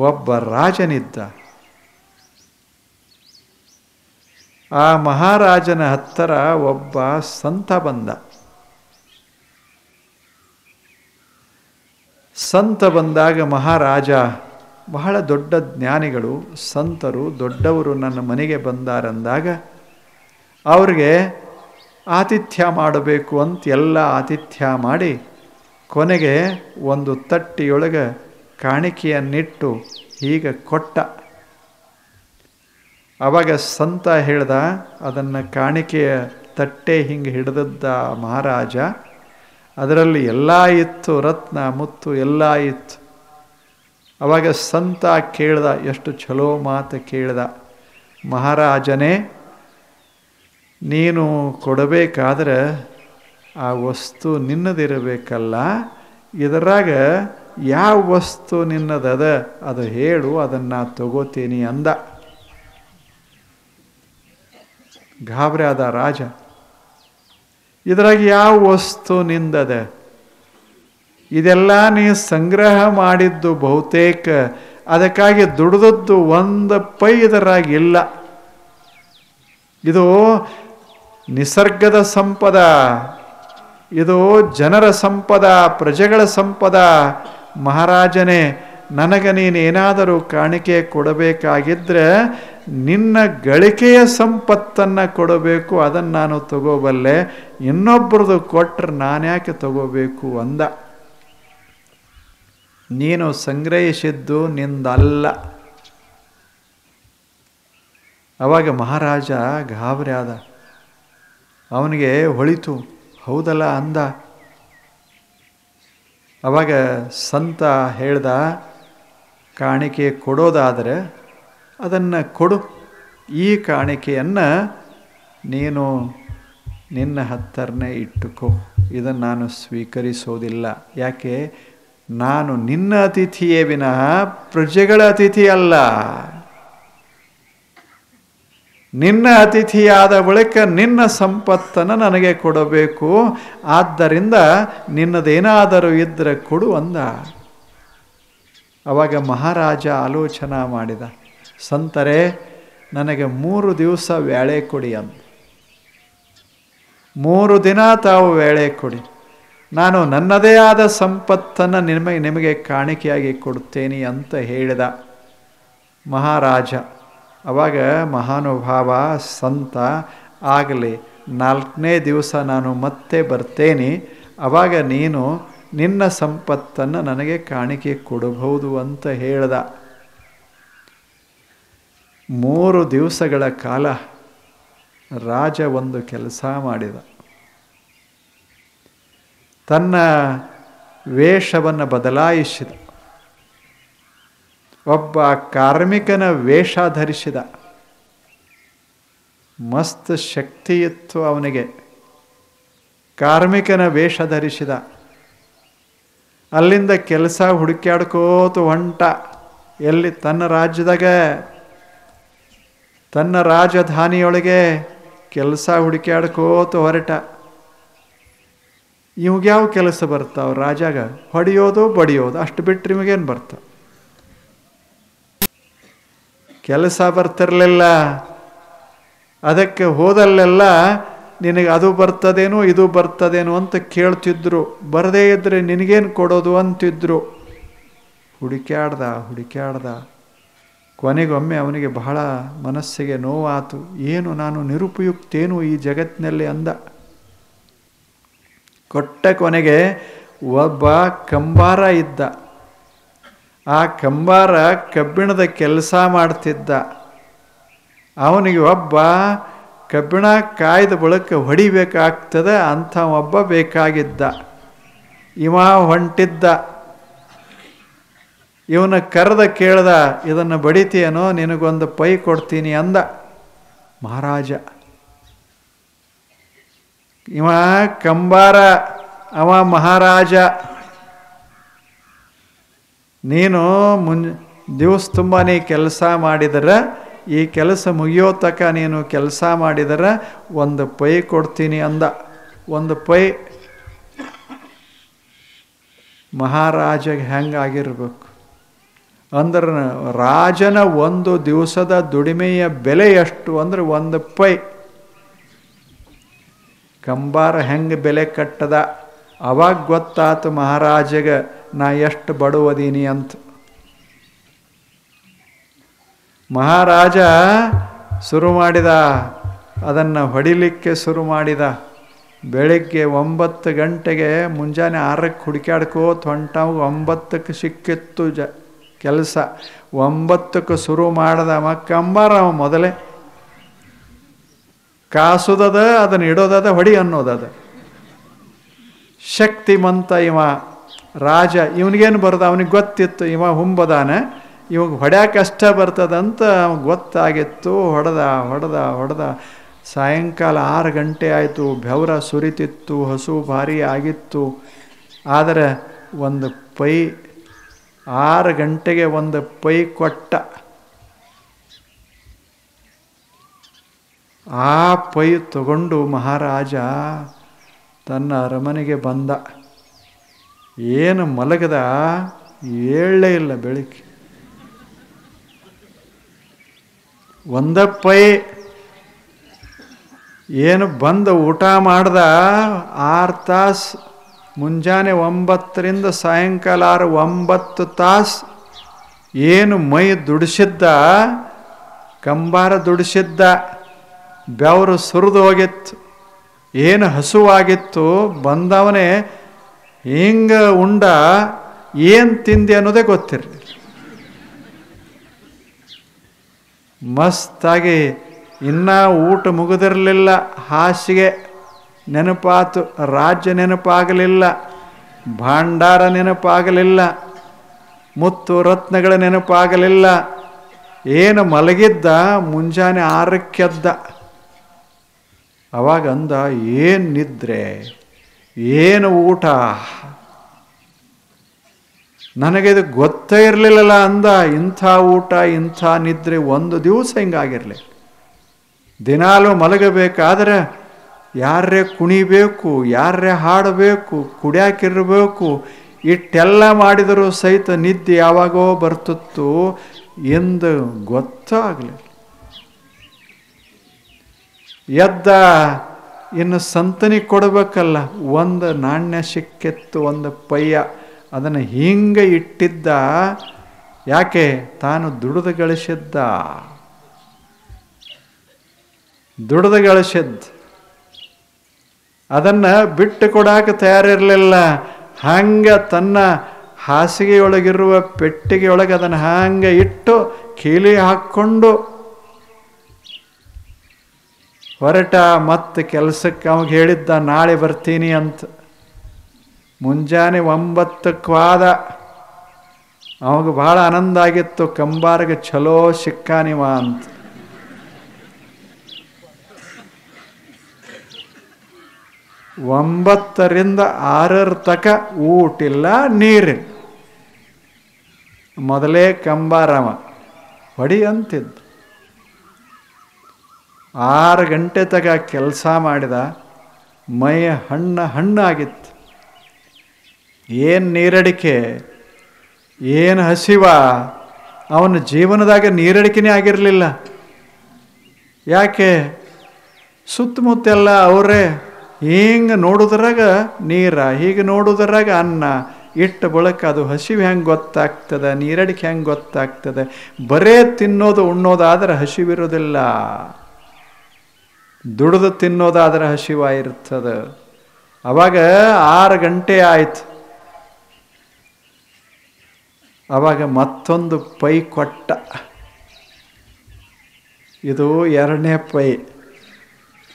ಒಬ್ಬ ರಾಜನಿದ್ದ. ಆ ಮಹಾರಾಜನ ಹತ್ತಿರ ಒಬ್ಬ ಸಂತ ಬಂದ. ಸಂತ ಬಂದಾಗ ಮಹಾರಾಜ, ಬಹಳ ದೊಡ್ಡ ಜ್ಞಾನಿಗಳು, ಸಂತರು, ದೊಡ್ಡವರು ನನ್ನ ಮನೆಗೆ ಬಂದಾರಂದಾಗ ಅವ್ರಿಗೆ ಆತಿಥ್ಯ ಮಾಡಬೇಕು ಅಂತ ಎಲ್ಲ ಆತಿಥ್ಯ ಮಾಡಿ ಕೊನೆಗೆ ಒಂದು ತಟ್ಟಿಯೊಳಗೆ ಕಾಣಿಕೆಯನ್ನಿಟ್ಟು ಹೀಗೆ ಕೊಟ್ಟ. ಆವಾಗ ಸಂತ ಹೇಳ್ದ, ಅದನ್ನು ಕಾಣಿಕೆಯ ತಟ್ಟೆ ಹಿಂಗೆ ಹಿಡಿದದ್ದ ಮಹಾರಾಜ. ಅದರಲ್ಲಿ ಎಲ್ಲ ಇತ್ತು, ರತ್ನ ಮುತ್ತು ಎಲ್ಲ ಇತ್ತು. ಆವಾಗ ಸಂತ ಕೇಳ್ದ, ಎಷ್ಟು ಚಲೋ ಮಾತು ಕೇಳ್ದ, ಮಹಾರಾಜನೇ, ನೀನು ಕೊಡಬೇಕಾದ್ರೆ ಆ ವಸ್ತು ನಿನ್ನದಿರಬೇಕಲ್ಲ, ಇದರಾಗ ಯಾವ ವಸ್ತು ನಿನ್ನದದ ಅದು ಹೇಳು, ಅದನ್ನು ತಗೋತೀನಿ ಅಂದ. ಗಾಬರಿ ಆದ ರಾಜ, ಇದ್ರಾಗ ಯಾವ ವಸ್ತು ನಿಂದದ? ಇದೆಲ್ಲ ನೀ ಸಂಗ್ರಹ ಮಾಡಿದ್ದು ಬಹುತೇಕ, ಅದಕ್ಕಾಗಿ ದುಡಿದದ್ದು ಒಂದು ಪೈ ಇದರಾಗಿಲ್ಲ. ಇದು ನಿಸರ್ಗದ ಸಂಪದ, ಇದು ಜನರ ಸಂಪದ, ಪ್ರಜೆಗಳ ಸಂಪದ. ಮಹಾರಾಜನೇ, ನನಗೆ ನೀನೇನಾದರೂ ಕಾಣಿಕೆ ಕೊಡಬೇಕಾಗಿದ್ದರೆ ನಿನ್ನ ಗಳಿಕೆಯ ಸಂಪತ್ತನ್ನು ಕೊಡಬೇಕು, ಅದನ್ನು ನಾನು ತಗೋಬಲ್ಲೆ, ಇನ್ನೊಬ್ಬರದು ಕೊಟ್ಟರೆ ನಾನ್ಯಾಕೆ ತಗೋಬೇಕು ಅಂದ. ನೀನು ಸಂಗ್ರಹಿಸಿದ್ದು ನಿಂದಲ್ಲ. ಆವಾಗ ಮಹಾರಾಜ ಗಾಬರಿ ಆದ. ಅವನಿಗೆ ಹೊಳಿತು, ಹೌದಲ್ಲ ಅಂದ. ಆವಾಗ ಸಂತ ಹೇಳ್ದ, ಕಾಣಿಕೆ ಕೊಡೋದಾದರೆ ಅದನ್ನು ಕೊಡು, ಈ ಕಾಣಿಕೆಯನ್ನು ನೀನು ನಿನ್ನ ಹತ್ತರನೇ ಇಟ್ಟುಕೋ, ಇದನ್ನು ನಾನು ಸ್ವೀಕರಿಸೋದಿಲ್ಲ. ಯಾಕೆ? ನಾನು ನಿನ್ನ ಅತಿಥಿಯೇ ವಿನಃ ಪ್ರಜೆಗಳ ಅತಿಥಿ ಅಲ್ಲ. ನಿನ್ನ ಅತಿಥಿಯಾದ ಬಳಿಕ ನಿನ್ನ ಸಂಪತ್ತನ್ನು ನನಗೆ ಕೊಡಬೇಕು, ಆದ್ದರಿಂದ ನಿನ್ನದೇನಾದರೂ ಇದ್ದರೆ ಕೊಡು ಅಂದ. ಆವಾಗ ಮಹಾರಾಜ ಆಲೋಚನೆ ಮಾಡಿದ, ಸಂತರೇ, ನನಗೆ 3 ದಿವಸ ವೇಳೆ ಕೊಡಿ ಅಂದ. 3 ದಿನ ತಾವು ವೇಳೆ ಕೊಡಿ, ನಾನು ನನ್ನದೇ ಆದ ಸಂಪತ್ತನ್ನು ನಿಮಗೆ ಕಾಣಿಕೆಯಾಗಿ ಕೊಡ್ತೇನೆ ಅಂತ ಹೇಳಿದ ಮಹಾರಾಜ. ಆವಾಗ ಮಹಾನುಭಾವ ಸಂತ, ಆಗಲಿ 4ನೇ ದಿವಸ ನಾನು ಮತ್ತೆ ಬರ್ತೇನೆ, ಆವಾಗ ನೀನು ನಿನ್ನ ಸಂಪತ್ತನ್ನು ನನಗೆ ಕಾಣಿಕೆ ಕೊಡಬಹುದು ಅಂತ ಹೇಳ್ದ. 3 ದಿವಸಗಳ ಕಾಲ ರಾಜ ಒಂದು ಕೆಲಸ ಮಾಡಿದ. ತನ್ನ ವೇಷವನ್ನು ಬದಲಾಯಿಸಿದ. ಒಬ್ಬ ಕಾರ್ಮಿಕನ ವೇಷ ಧರಿಸಿದ. ಮಸ್ತ್ ಶಕ್ತಿ ಇತ್ತು ಅವನಿಗೆ. ಕಾರ್ಮಿಕನ ವೇಷ ಧರಿಸಿದ. ಅಲ್ಲಿಂದ ಕೆಲಸ ಹುಡುಕ್ಯಾಡ್ಕೋತು ಹೊಂಟ. ಎಲ್ಲಿ? ತನ್ನ ರಾಜ್ಯದಾಗ, ತನ್ನ ರಾಜಧಾನಿಯೊಳಗೆ ಕೆಲಸ ಹುಡುಕ್ಯಾಡ್ಕೋತು ಹೊರಟ. ಇವಾಗ್ಯಾವ ಕೆಲಸ ಬರ್ತಾವ ರಾಜಾಗ? ಹೊಡೆಯೋದು ಬಡಿಯೋದು, ಅಷ್ಟು ಬಿಟ್ಟರೆ ಇವಾಗೇನು ಬರ್ತಾವ? ಕೆಲಸ ಬರ್ತಿರಲಿಲ್ಲ. ಅದಕ್ಕೆ ಹೋದಲ್ಲೆಲ್ಲ ನಿನಗೆ ಅದು ಬರ್ತದೇನೋ ಇದು ಬರ್ತದೇನೋ ಅಂತ ಕೇಳ್ತಿದ್ರು. ಬರದೇ ಇದ್ದರೆ ನಿನಗೇನು ಕೊಡೋದು ಅಂತಿದ್ರು. ಹುಡುಕ್ಯಾಡ್ದ. ಕೊನೆಗೊಮ್ಮೆ ಅವನಿಗೆ ಬಹಳ ಮನಸ್ಸಿಗೆ ನೋವಾತು. ಏನು ನಾನು ನಿರುಪಯುಕ್ತೇನು ಈ ಜಗತ್ತಿನಲ್ಲಿ ಅಂದ. ಕೊಟ್ಟ ಕೊನೆಗೆ ಒಬ್ಬ ಕಂಬಾರ ಇದ್ದ. ಆ ಕಂಬಾರ ಕಬ್ಬಿಣದ ಕೆಲಸ ಮಾಡ್ತಿದ್ದ. ಅವನಿಗೆ ಒಬ್ಬ ಕಬ್ಬಿಣ ಕಾಯ್ದ ಬಳಿಕ ಹೊಡಿಬೇಕಾಗ್ತದೆ ಅಂಥ ಒಬ್ಬ ಬೇಕಾಗಿದ್ದ. ಇವ ಹೊಂಟಿದ್ದ. ಇವನ ಕರೆದ ಕೇಳ್ದ, ಇದನ್ನು ಬಡಿತೀಯನೋ, ನಿನಗೊಂದು ಪೈ ಕೊಡ್ತೀನಿ ಅಂದ ಮಹಾರಾಜ. ಇವ ಕಂಬಾರ, ಅವ ಮಹಾರಾಜ. ನೀನು ದಿವಸ ತುಂಬ ನೀ ಕೆಲಸ ಮಾಡಿದರೆ, ಈ ಕೆಲಸ ಮುಗಿಯೋ ತನಕ ನೀನು ಕೆಲಸ ಮಾಡಿದರೆ ಒಂದು ಪೈ ಕೊಡ್ತೀನಿ ಅಂದ. ಒಂದು ಪೈ ಮಹಾರಾಜಗೆ ಹೆಂಗಾಗಿರ್ಬೇಕು? ಅಂದ್ರೆ ರಾಜನ ಒಂದು ದಿವಸದ ದುಡಿಮೆಯ ಬೆಲೆ ಎಷ್ಟು ಅಂದ್ರೆ 1 ಪೈ. ಕಂಬಾರ ಹೆಂಗೆ ಬೆಲೆ ಕಟ್ಟದ ಅವಾಗ ಗೊತ್ತಾತು ಮಹಾರಾಜಗೆ ನಾ ಎಷ್ಟು ಬಡವದೀನಿ ಅಂತ. ಮಹಾರಾಜ ಶುರು ಮಾಡಿದ, ಅದನ್ನು ಹೊಡಿಲಿಕ್ಕೆ ಶುರು ಮಾಡಿದ. ಬೆಳಿಗ್ಗೆ 9 ಗಂಟೆಗೆ ಮುಂಜಾನೆ 6ಕ್ಕೆ ಹುಡುಕ್ಯಾಡ್ಕೋತ ಹೊಂಟಾವ. 9ಕ್ಕೆ ಸಿಕ್ಕಿತ್ತು ಕೆಲಸ. 9ಕ್ಕೆ ಶುರು ಮಾಡ್ದ. ಕಂಬಾರ ಮೊದಲೇ ಕಾಸುದದ, ಅದನ್ನು ಇಡೋದದ, ಹೊಡಿ ಅನ್ನೋದದ. ಶಕ್ತಿಮಂತ ಇವ ರಾಜ, ಇವನಿಗೇನು ಬರೋದ, ಅವನಿಗೆ ಗೊತ್ತಿತ್ತು ಇವ ಹುಂಬದಾನ, ಇವಾಗ ಹೊಡ್ಯಾಕೆ ಅಷ್ಟ ಬರ್ತದಂತ ಗೊತ್ತಾಗಿತ್ತು. ಹೊಡೆದ. ಸಾಯಂಕಾಲ 6 ಗಂಟೆ ಆಯಿತು. ಬೆವರ ಸುರಿತಿತ್ತು, ಹಸು ಭಾರಿ ಆಗಿತ್ತು. ಆದರೆ 1 ಪೈ 6 ಗಂಟೆಗೆ 1 ಪೈ ಕೊಟ್ಟ. ಆ ಪೈ ತಗೊಂಡು ಮಹಾರಾಜ ತನ್ನ ಅರಮನೆಗೆ ಬಂದ. ಏನು ಮಲಗದ, ಏಳಲೇ ಇಲ್ಲ ಬೆಳಿಗ್ಗೆ. 1 ಪೈ ಏನು ಬಂದು ಊಟ ಮಾಡ್ದ. 6 ತಾಸು, ಮುಂಜಾನೆ 9ರಿಂದ ಸಾಯಂಕಾಲ 6, 9 ತಾಸು ಏನು ಮೈ ದುಡಿಸಿದ್ದ, ಕಂಬಾರ ದುಡಿಸಿದ್ದ. ಬೆವರು ಸುರಿದು ಹೋಗಿತ್ತು, ಏನು ಹಸುವಾಗಿತ್ತು. ಬಂದವನೇ ಹಿಂಗೆ ಉಂಡ, ಏನು ತಿಂದೆ ಅನ್ನೋದೇ ಗೊತ್ತಿರಲಿಲ್ಲ. ಮಸ್ತಾಗಿ ಇನ್ನೂ ಊಟ ಮುಗಿದಿರಲಿಲ್ಲ. ಹಾಸಿಗೆ ನೆನಪಾತು, ರಾಜ್ಯ ನೆನಪಾಗಲಿಲ್ಲ, ಭಾಂಡಾರ ನೆನಪಾಗಲಿಲ್ಲ, ಮುತ್ತು ರತ್ನಗಳ ನೆನಪಾಗಲಿಲ್ಲ. ಏನು ಮಲಗಿದ್ದ. ಮುಂಜಾನೆ 6ಕ್ಕೆ ಎದ್ದ. ಅವಾಗ ಅಂದ, ಏನು ನಿದ್ರೆ, ಏನು ಊಟ, ನನಗಿದು ಗೊತ್ತೇ ಇರಲಿಲ್ಲಲ್ಲ ಅಂದ. ಇಂಥ ಊಟ, ಇಂಥ ನಿದ್ರೆ 1 ದಿವಸ ಹಿಂಗಾಗಿರಲಿ. ದಿನಾಲೂ ಮಲಗಬೇಕಾದ್ರೆ ಯಾರೇ ಕುಣಿಬೇಕು, ಯಾರೇ ಹಾಡಬೇಕು, ಕುಡಿಯಾಕಿರಬೇಕು, ಇಟ್ಟೆಲ್ಲ ಮಾಡಿದರೂ ಸಹಿತ ನಿದ್ದೆ ಯಾವಾಗೋ ಬರ್ತಿತ್ತು ಎಂದು ಗೊತ್ತಾಗಲಿಲ್ಲ. ಎದ್ದ, ಇನ್ನು ಸಂತನಿ ಕೊಡಬೇಕಲ್ಲ. 1 ನಾಣ್ಯ ಸಿಕ್ಕಿತ್ತು, 1 ಪೈಯ. ಅದನ್ನು ಹಿಂಗೆ ಇಟ್ಟಿದ್ದ. ಯಾಕೆ? ತಾನು ದುಡಿದು ಗಳಿಸಿದ್ದ. ಅದನ್ನು ಬಿಟ್ಟು ಕೊಡಾಕ ತಯಾರಿರಲಿಲ್ಲ. ಹಂಗೆ ತನ್ನ ಹಾಸಿಗೆಯೊಳಗಿರುವ ಪೆಟ್ಟಿಗೆಯೊಳಗೆ ಅದನ್ನು ಹಂಗೆ ಇಟ್ಟು ಕೀಲಿ ಹಾಕ್ಕೊಂಡು ಹೊರಟ. ಮತ್ತೆ ಕೆಲಸಕ್ಕೆ ಅವಾಗ ಹೇಳಿದ್ದ, ನಾಳೆ ಬರ್ತೀನಿ ಅಂತ. ಮುಂಜಾನೆ 9ಕ್ಕೆ ಹೋದ. ಅವಾಗ ಭಾಳ ಆನಂದ ಆಗಿತ್ತು, ಕಂಬಾರಿಗೆ ಚಲೋ ಸಿಕ್ಕಾನಿವ ಅಂತ. 9ರಿಂದ 6 ತಕ ಊಟಿಲ್ಲ, ನೀರಿಲ್ಲ. ಮೊದಲೇ ಕಂಬಾರವ ಹೊಡಿ ಅಂತಿದ್ದ. 6 ಗಂಟೆ ತಗ ಕೆಲಸ ಮಾಡಿದ. ಮೈ ಹಣ್ಣಾಗಿತ್ತು. ಏನು ನೀರಡಿಕೆ, ಏನು ಹಸಿವ. ಅವನ ಜೀವನದಾಗ ನೀರಡಿಕೆನೇ ಆಗಿರಲಿಲ್ಲ. ಯಾಕೆ? ಸುತ್ತಮುತ್ತೆಲ್ಲ ಅವರೇ. ಹಿಂಗೆ ನೋಡೋದ್ರಾಗ ನೀರ, ಹೀಗೆ ನೋಡೋದ್ರಾಗ ಅನ್ನ. ಇಟ್ಟು ಬಳಕ ಅದು ಹಸಿವು ಹೆಂಗೆ ಗೊತ್ತಾಗ್ತದೆ, ನೀರಡಿಕೆ ಹೆಂಗೆ ಗೊತ್ತಾಗ್ತದೆ? ಬರೇ ತಿನ್ನೋದು ಉಣ್ಣೋದಾದ್ರೆ ಹಸಿವಿರೋದಿಲ್ಲ, ದುಡಿದು ತಿನ್ನೋದಾದ್ರೆ ಹಸಿವಾಗಿರ್ತದೆ. ಅವಾಗ 6 ಗಂಟೆ ಆಯ್ತು. ಅವಾಗ ಮತ್ತೊಂದು ಪೈ ಕೊಟ್ಟ. ಇದು 2ನೇ ಪೈ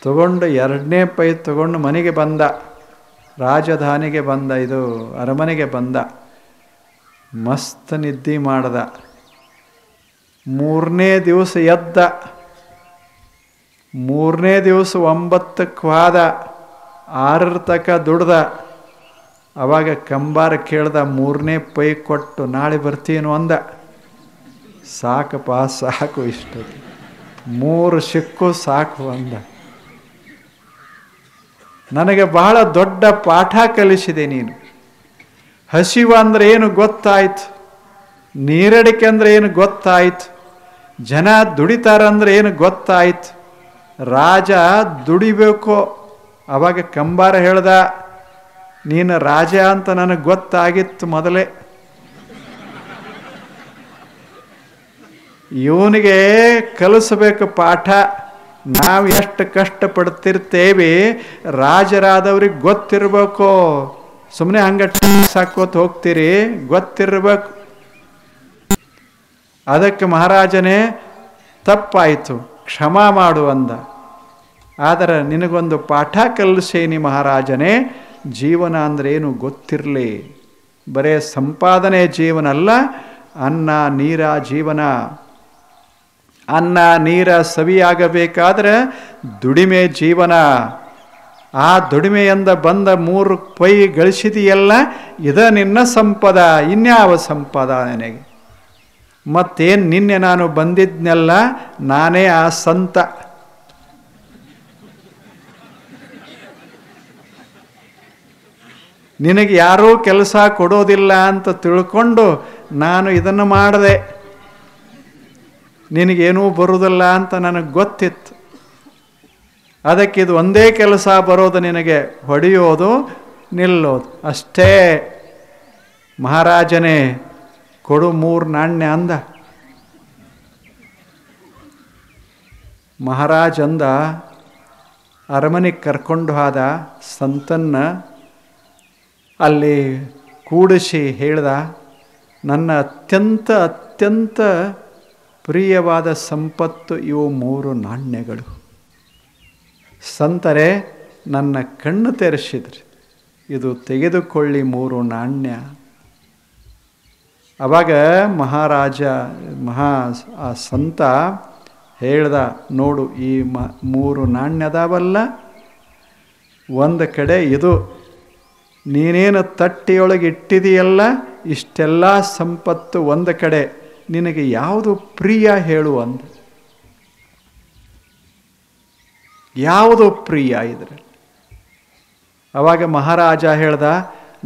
ತಗೊಂಡು, 2ನೇ ಪೈ ತಗೊಂಡು ಮನೆಗೆ ಬಂದ. ರಾಜಧಾನಿಗೆ ಬಂದ, ಇದು ಅರಮನೆಗೆ ಬಂದ. ಮಸ್ತ್ ನಿದ್ದೆ ಮಾಡ್ದ. 3ನೇ ದಿವಸ ಎದ್ದ. 3ನೇ ದಿವಸ 9ಕ್ಕೆ ಹೋದ. 6 ತಕ ದುಡ್ದ. ಅವಾಗ ಕಂಬಾರ ಕೇಳ್ದ, 3ನೇ ಪೈ ಕೊಟ್ಟು ನಾಳೆ ಬರ್ತೀನೋ ಅಂದ. ಸಾಕಪ್ಪ, ಸಾಕು, ಇಷ್ಟು 3 ಸಿಕ್ಕು ಸಾಕು ಅಂದ. ನನಗೆ ಬಹಳ ದೊಡ್ಡ ಪಾಠ ಕಲಿಸಿದೆ ನೀನು. ಹಸಿವು ಅಂದರೆ ಏನು ಗೊತ್ತಾಯ್ತು. ನೀರಡಿಕೆ ಅಂದರೆ ಏನು ಗೊತ್ತಾಯ್ತು, ಜನ ದುಡಿತಾರಂದ್ರೆ ಏನು ಗೊತ್ತಾಯ್ತು, ರಾಜ ದುಡಿಬೇಕು. ಅವಾಗ ಕಂಬಾರ ಹೇಳ್ದ, ನೀನು ರಾಜ ಅಂತ ನನಗೆ ಗೊತ್ತಾಗಿತ್ತು ಮೊದಲೇ. ಇವನಿಗೆ ಕಲಿಸ್ಬೇಕು ಪಾಠ. ನಾವು ಎಷ್ಟು ಕಷ್ಟಪಡ್ತಿರ್ತೇವೆ ರಾಜರಾದವ್ರಿಗೆ ಗೊತ್ತಿರಬೇಕು. ಸುಮ್ಮನೆ ಹಂಗೆ ಸಾಕೋತ ಹೋಗ್ತೀರಿ, ಗೊತ್ತಿರಬೇಕು. ಅದಕ್ಕೆ ಮಹಾರಾಜನೇ ತಪ್ಪಾಯಿತು, ಕ್ಷಮಾ ಮಾಡು ಅಂದ. ಆದರೆ ನಿನಗೊಂದು ಪಾಠ ಕಲಿಸೇನಿ ಮಹಾರಾಜನೇ, ಜೀವನ ಅಂದರೆ ಏನು ಗೊತ್ತಿರಲಿ. ಬರೇ ಸಂಪಾದನೆ ಜೀವನ ಅಲ್ಲ, ಅನ್ನ ನೀರ ಜೀವನ. ಅನ್ನ ನೀರ ಸವಿಯಾಗಬೇಕಾದ್ರೆ ದುಡಿಮೆ ಜೀವನ. ಆ ದುಡಿಮೆಯಿಂದ ಬಂದ 3 ರೂಪಾಯಿ ಗಳಿಸಿದೆಯಲ್ಲ, ಇದ ನಿನ್ನ ಸಂಪದ. ಇನ್ಯಾವ ಸಂಪದ ನನಗೆ? ಮತ್ತೇನು ನಿನ್ನೆ ನಾನು ಬಂದಿದ್ನೆಲ್ಲ, ನಾನೇ ಆ ಸಂತ. ನಿನಗೆ ಯಾರೂ ಕೆಲಸ ಕೊಡೋದಿಲ್ಲ ಅಂತ ತಿಳ್ಕೊಂಡು ನಾನು ಇದನ್ನು ಮಾಡಿದೆ. ನಿನಗೇನೂ ಬರುವುದಿಲ್ಲ ಅಂತ ನನಗೆ ಗೊತ್ತಿತ್ತು. ಅದಕ್ಕೆ ಇದು ಒಂದೇ ಕೆಲಸ ಬರೋದು ನಿನಗೆ, ಹೊಡೆಯೋದು ನಿಲ್ಲೋದು ಅಷ್ಟೇ. ಮಹಾರಾಜನೇ ಕೊಡು 3 ನಾಣ್ಯ ಅಂದ. ಮಹಾರಾಜ ಅಂದ, ಅರಮನೆಗೆ ಕರ್ಕೊಂಡು ಹೋದ ಸಂತನ್ನ. ಅಲ್ಲಿ ಕೂಡಿಸಿ ಹೇಳ್ದ, ನನ್ನ ಅತ್ಯಂತ ಪ್ರಿಯವಾದ ಸಂಪತ್ತು ಇವು 3 ನಾಣ್ಯಗಳು. ಸಂತರೇ, ನನ್ನ ಕಣ್ಣು ತೆರೆಸಿದ್ರಿ, ಇದು ತೆಗೆದುಕೊಳ್ಳಿ 3 ನಾಣ್ಯ. ಅವಾಗ ಮಹಾರಾಜ ಆ ಸಂತ ಹೇಳ್ದ, ನೋಡು ಈ 3 ನಾಣ್ಯದವಲ್ಲ, ಒಂದು ಕಡೆ ಇದು ನೀನೇನು ತಟ್ಟಿಯೊಳಗೆ ಇಟ್ಟಿದೆಯಲ್ಲ, ಇಷ್ಟೆಲ್ಲ ಸಂಪತ್ತು ಒಂದು ಕಡೆ, ನಿನಗೆ ಯಾವುದು ಪ್ರಿಯ ಹೇಳು ಅಂದ. ಯಾವುದು ಪ್ರಿಯ ಇದ್ರೆ? ಅವಾಗ ಮಹಾರಾಜ ಹೇಳ್ದ,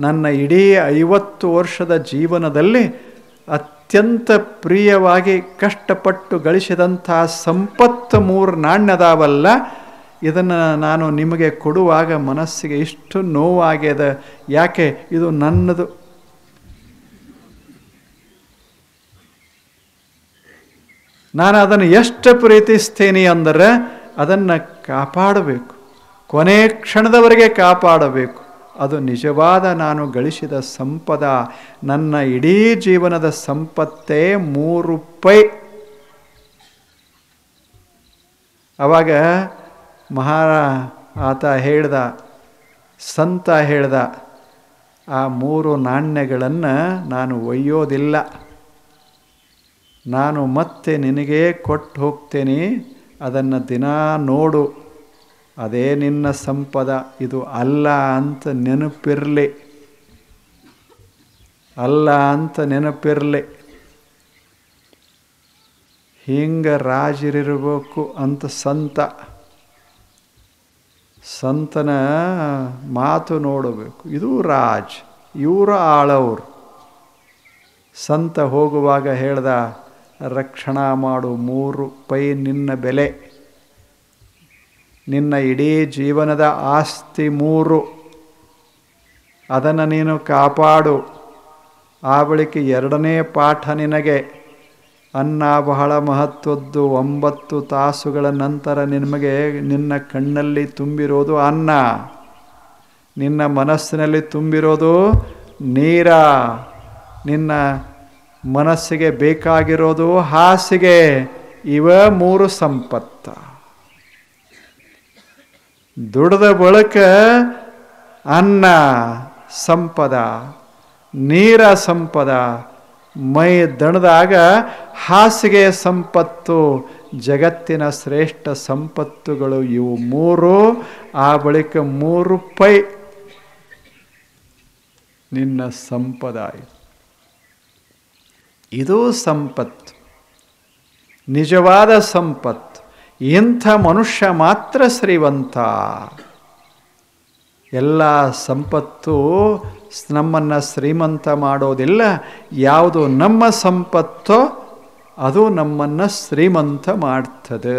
ನನ್ನ ಇಡೀ 50 ವರ್ಷದ ಜೀವನದಲ್ಲಿ ಅತ್ಯಂತ ಪ್ರಿಯವಾಗಿ ಕಷ್ಟಪಟ್ಟು ಗಳಿಸಿದಂಥ ಸಂಪತ್ತು 3 ನಾಣ್ಯದಾವಲ್ಲ, ಇದನ್ನು ನಾನು ನಿಮಗೆ ಕೊಡುವಾಗ ಮನಸ್ಸಿಗೆ ಇಷ್ಟು ನೋವಾಗ್ಯದ. ಯಾಕೆ? ಇದು ನನ್ನದು. ನಾನು ಅದನ್ನು ಎಷ್ಟು ಪ್ರೀತಿಸ್ತೇನೆ ಅಂದರೆ ಅದನ್ನು ಕಾಪಾಡಬೇಕು, ಕೊನೆ ಕ್ಷಣದವರೆಗೆ ಕಾಪಾಡಬೇಕು. ಅದು ನಿಜವಾದ ನಾನು ಗಳಿಸಿದ ಸಂಪದ. ನನ್ನ ಇಡೀ ಜೀವನದ ಸಂಪತ್ತೇ 3 ರೂಪಾಯಿ. ಅವಾಗ ಆತ ಹೇಳ್ದ, ಸಂತ ಹೇಳ್ದ, ಆ 3 ನಾಣ್ಯಗಳನ್ನು ನಾನು ಒಯ್ಯೋದಿಲ್ಲ, ನಾನು ಮತ್ತೆ ನಿನಗೇ ಕೊಟ್ಟು ಹೋಗ್ತೇನೆ. ಅದನ್ನು ದಿನ ನೋಡು, ಅದೇ ನಿನ್ನ ಸಂಪದ. ಇದು ಅಲ್ಲ ಅಂತ ನೆನಪಿರಲಿ, ಅಲ್ಲ ಅಂತ ನೆನಪಿರಲಿ. ಹಿಂಗೆ ರಾಜರಿರಬೇಕು ಅಂತ ಸಂತನ ಮಾತು ನೋಡಬೇಕು. ಇದು ರಾಜ್, ಇವರು ಆಳವರು. ಸಂತ ಹೋಗುವಾಗ ಹೇಳ್ದ, ರಕ್ಷಣಾ ಮಾಡು, 3 ರೂಪಾಯಿ ನಿನ್ನ ಬೆಲೆ, ನಿನ್ನ ಇಡೀ ಜೀವನದ ಆಸ್ತಿ 3, ಅದನ್ನು ನೀನು ಕಾಪಾಡು. ಆ ಬಳಿಕ 2ನೇ ಪಾಠ ನಿನಗೆ. ಅನ್ನ ಬಹಳ ಮಹತ್ವದ್ದು. 9 ತಾಸುಗಳ ನಂತರ ನಿನ್ನ ಕಣ್ಣಲ್ಲಿ ತುಂಬಿರೋದು ಅನ್ನ, ನಿನ್ನ ಮನಸ್ಸಿನಲ್ಲಿ ತುಂಬಿರೋದು ನೀರ, ನಿನ್ನ ಮನಸ್ಸಿಗೆ ಬೇಕಾಗಿರೋದು ಹಾಸಿಗೆ. ಇವ 3 ಸಂಪತ್ತ. ದುಡಿದ ಬಳಿಕ ಅನ್ನ ಸಂಪದ, ನೀರ ಸಂಪದ, ಮೈ ದಣದಾಗ ಹಾಸಿಗೆ ಸಂಪತ್ತು. ಜಗತ್ತಿನ ಶ್ರೇಷ್ಠ ಸಂಪತ್ತುಗಳು ಇವು 3. ಆ ಬಳಿಕ 3 ರೂಪಾಯಿ ನಿನ್ನ ಸಂಪದ. ಇದು ಸಂಪತ್ತು, ನಿಜವಾದ ಸಂಪತ್ತು. ಇಂಥ ಮನುಷ್ಯ ಮಾತ್ರ ಶ್ರೀವಂತ. ಎಲ್ಲ ಸಂಪತ್ತು ನಮ್ಮನ್ನು ಶ್ರೀಮಂತ ಮಾಡೋದಿಲ್ಲ. ಯಾವುದು ನಮ್ಮ ಸಂಪತ್ತೋ ಅದು ನಮ್ಮನ್ನು ಶ್ರೀಮಂತ ಮಾಡ್ತದೆ.